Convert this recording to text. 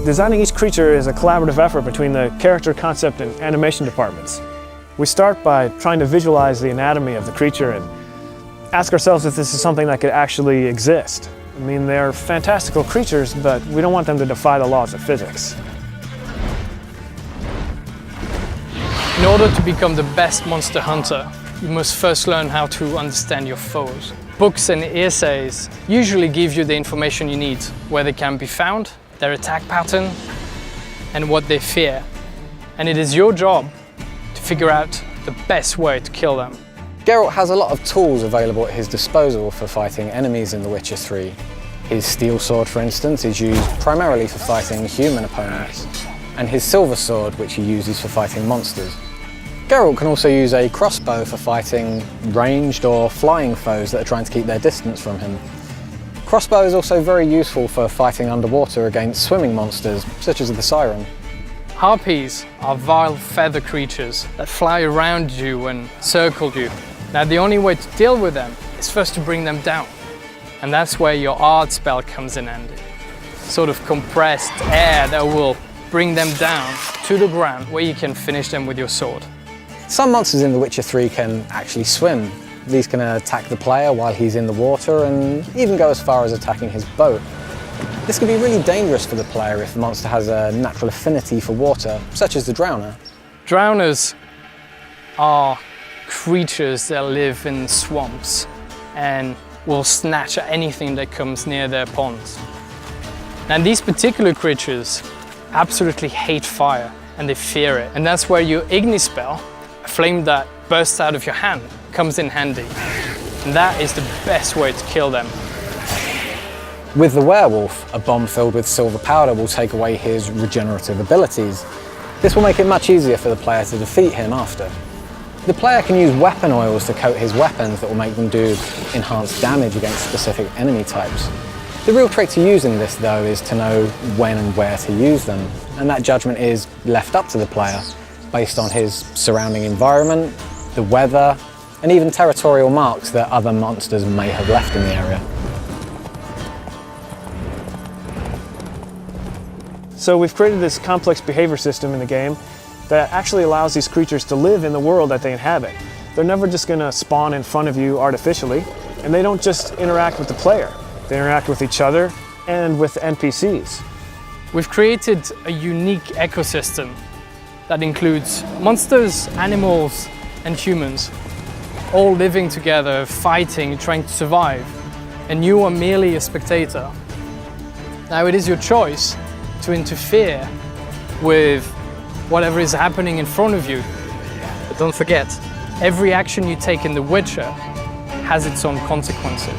Designing each creature is a collaborative effort between the character, concept, and animation departments. We start by trying to visualize the anatomy of the creature and ask ourselves if this is something that could actually exist. I mean, they're fantastical creatures, but we don't want them to defy the laws of physics. In order to become the best monster hunter, you must first learn how to understand your foes. Books and essays usually give you the information you need, where they can be found, their attack pattern, and what they fear. And it is your job to figure out the best way to kill them. Geralt has a lot of tools available at his disposal for fighting enemies in The Witcher 3. His steel sword, for instance, is used primarily for fighting human opponents, and his silver sword, which he uses for fighting monsters. Geralt can also use a crossbow for fighting ranged or flying foes that are trying to keep their distance from him. Crossbow is also very useful for fighting underwater against swimming monsters, such as the Siren. Harpies are vile feather creatures that fly around you and circle you. Now the only way to deal with them is first to bring them down. And that's where your art spell comes in handy. Sort of compressed air that will bring them down to the ground where you can finish them with your sword. Some monsters in The Witcher 3 can actually swim. These can attack the player while he's in the water and even go as far as attacking his boat. This can be really dangerous for the player if the monster has a natural affinity for water, such as the Drowner. Drowners are creatures that live in swamps and will snatch at anything that comes near their ponds. Now these particular creatures absolutely hate fire and they fear it. And that's where your Igni spell, a flame that bursts out of your hand, comes in handy. And that is the best way to kill them. With the werewolf, a bomb filled with silver powder will take away his regenerative abilities. This will make it much easier for the player to defeat him after. The player can use weapon oils to coat his weapons that will make them do enhanced damage against specific enemy types. The real trick to using this, though, is to know when and where to use them, and that judgment is left up to the player based on his surrounding environment, the weather, and even territorial marks that other monsters may have left in the area. So we've created this complex behavior system in the game that actually allows these creatures to live in the world that they inhabit. They're never just going to spawn in front of you artificially, and they don't just interact with the player. They interact with each other and with NPCs. We've created a unique ecosystem that includes monsters, animals, and humans, all living together, fighting, trying to survive, and you are merely a spectator. Now it is your choice to interfere with whatever is happening in front of you. But don't forget, every action you take in The Witcher has its own consequences.